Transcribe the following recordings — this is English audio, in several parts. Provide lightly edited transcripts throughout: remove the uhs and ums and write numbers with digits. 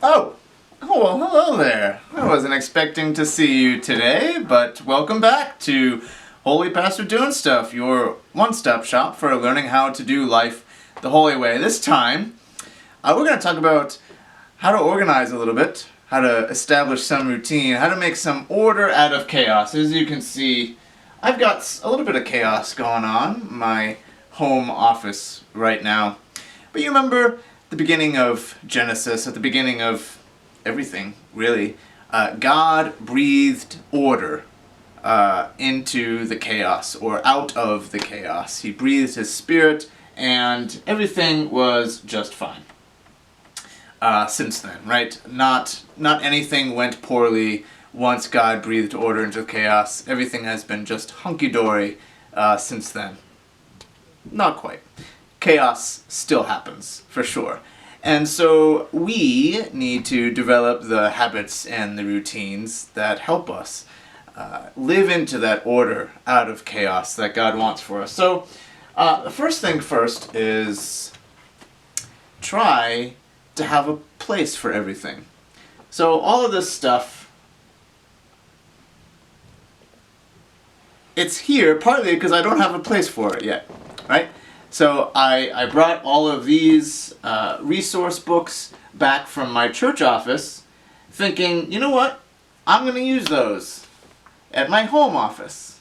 Oh, well, hello there. I wasn't expecting to see you today, but welcome back to Holy Pastor Doing Stuff, your one-stop shop for learning how to do life the holy way. This time, we're going to talk about how to organize a little bit, how to establish some routine, how to make some order out of chaos. As you can see, I've got a little bit of chaos going on in my home office right now. But you remember the beginning of Genesis, at the beginning of everything, really, God breathed order into the chaos, or out of the chaos. He breathed His Spirit, and everything was just fine. Since then, right? Not anything went poorly once God breathed order into chaos. Everything has been just hunky-dory since then. Not quite. Chaos still happens, for sure. And so we need to develop the habits and the routines that help us live into that order out of chaos that God wants for us. So the first thing first is try to have a place for everything. So all of this stuff, it's here partly because I don't have a place for it yet, right? So I brought all of these resource books back from my church office thinking, you know what, I'm going to use those at my home office.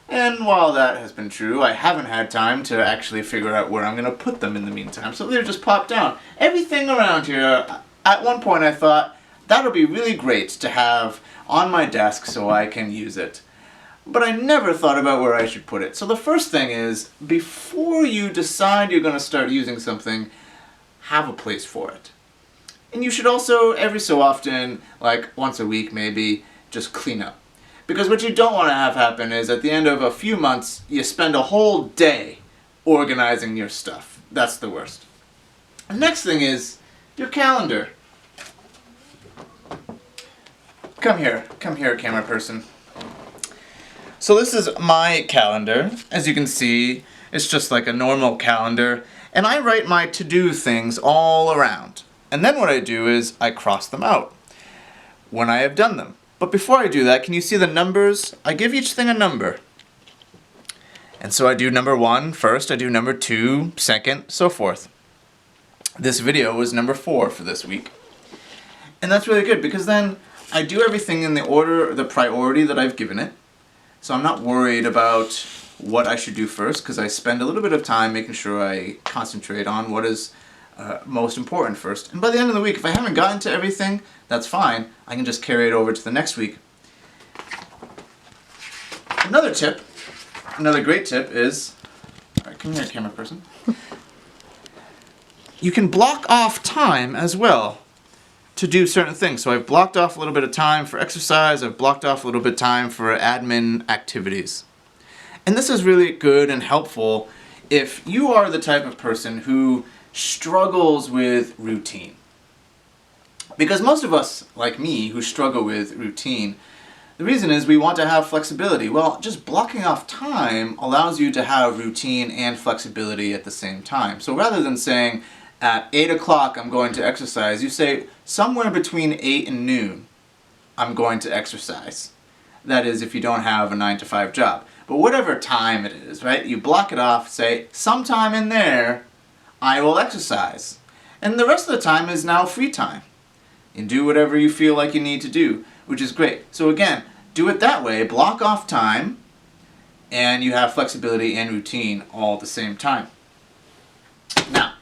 And while that has been true, I haven't had time to actually figure out where I'm going to put them in the meantime. So they're just popped down. Everything around here, at one point I thought, that'll be really great to have on my desk so I can use it. But I never thought about where I should put it. So the first thing is, before you decide you're going to start using something, have a place for it. And you should also, every so often, like once a week maybe, just clean up. Because what you don't want to have happen is, at the end of a few months, you spend a whole day organizing your stuff. That's the worst. The next thing is your calendar. Come here, camera person. So this is my calendar. As you can see, it's just like a normal calendar, and I write my to-do things all around. And then what I do is I cross them out when I have done them. But before I do that, can you see the numbers? I give each thing a number. And so I do number 1 first, I do number 2 second, so forth. This video was number 4 for this week. And that's really good because then I do everything in the order, the priority that I've given it. So I'm not worried about what I should do first because I spend a little bit of time making sure I concentrate on what is most important first. And by the end of the week, if I haven't gotten to everything, that's fine. I can just carry it over to the next week. Another tip, another great tip is, all right, come here, camera person. You can block off time as well to do certain things. So I've blocked off a little bit of time for exercise, I've blocked off a little bit of time for admin activities. And this is really good and helpful if you are the type of person who struggles with routine. Because most of us, like me, who struggle with routine, the reason is we want to have flexibility. Well, just blocking off time allows you to have routine and flexibility at the same time. So rather than saying, at 8 o'clock I'm going to exercise, you say, somewhere between 8 and noon I'm going to exercise. That is if you don't have a 9-to-5 job. But whatever time it is, right? You block it off, say, sometime in there I will exercise. And the rest of the time is now free time. And do whatever you feel like you need to do, which is great. So again, do it that way, block off time, and you have flexibility and routine all at the same time. Now,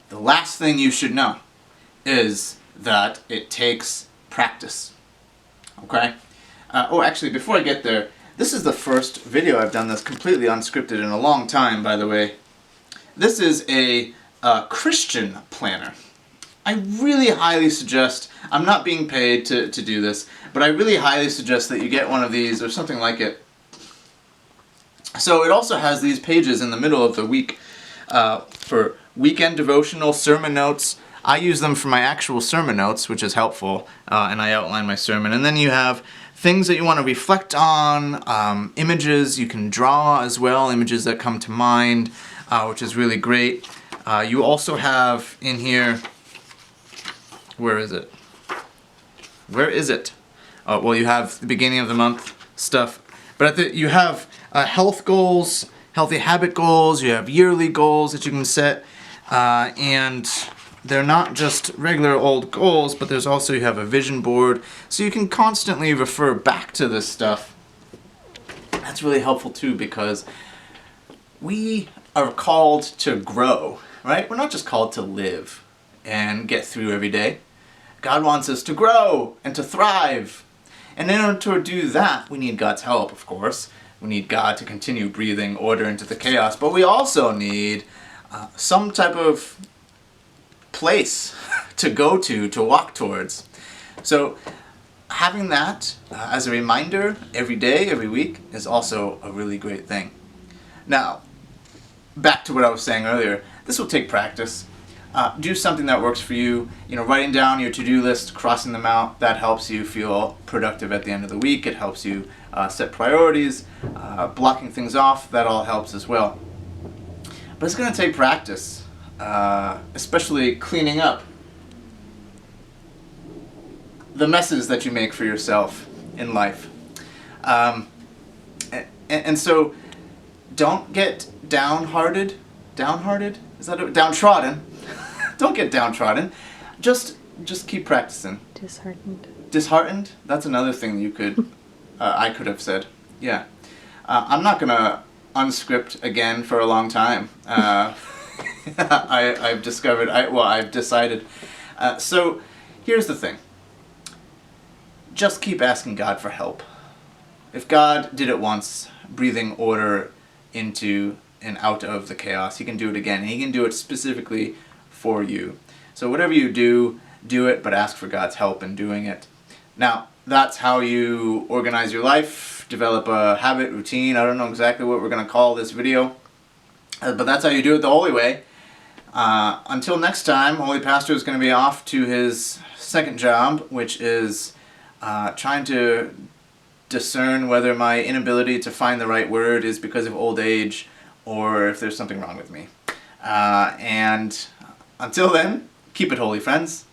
the last thing you should know is that it takes practice. Okay? Actually, before I get there, this is the first video I've done that's completely unscripted in a long time, by the way. This is a Christian planner. I really highly suggest, I'm not being paid to do this, but I really highly suggest that you get one of these or something like it. So it also has these pages in the middle of the week for weekend devotional, sermon notes. I use them for my actual sermon notes, which is helpful, and I outline my sermon. And then you have things that you want to reflect on, images you can draw as well, images that come to mind, which is really great. You also have in here Where is it? Where is it? Oh, well, you have the beginning of the month stuff, but you have health goals, healthy habit goals, you have yearly goals that you can set, and they're not just regular old goals, but there's also, you have a vision board, so you can constantly refer back to this stuff. That's really helpful too, because we are called to grow, right? We're not just called to live and get through every day. God wants us to grow and to thrive. And in order to do that, we need God's help, of course. We need God to continue breathing order into the chaos, but we also need some type of place to go to walk towards. So having that as a reminder every day, every week, is also a really great thing. Now, back to what I was saying earlier, this will take practice. Do something that works for you. You know, writing down your to-do list, crossing them out, that helps you feel productive at the end of the week. It helps you set priorities, blocking things off, that all helps as well. But it's going to take practice, especially cleaning up the messes that you make for yourself in life. And so don't get downhearted. Downhearted? Is that it? Downtrodden. Don't get downtrodden. Just keep practicing. Disheartened. Disheartened? That's another thing you could, I could have said. Yeah. I'm not gonna unscript again for a long time. I've decided. So here's the thing. Just keep asking God for help. If God did it once, breathing order into and out of the chaos, He can do it again. And He can do it specifically for you. So whatever you do, do it, but ask for God's help in doing it. Now, that's how you organize your life, develop a habit, routine. I don't know exactly what we're going to call this video, but that's how you do it the holy way. Until next time, Holy Pastor is going to be off to his second job, which is trying to discern whether my inability to find the right word is because of old age or if there's something wrong with me. And until then, keep it holy, friends.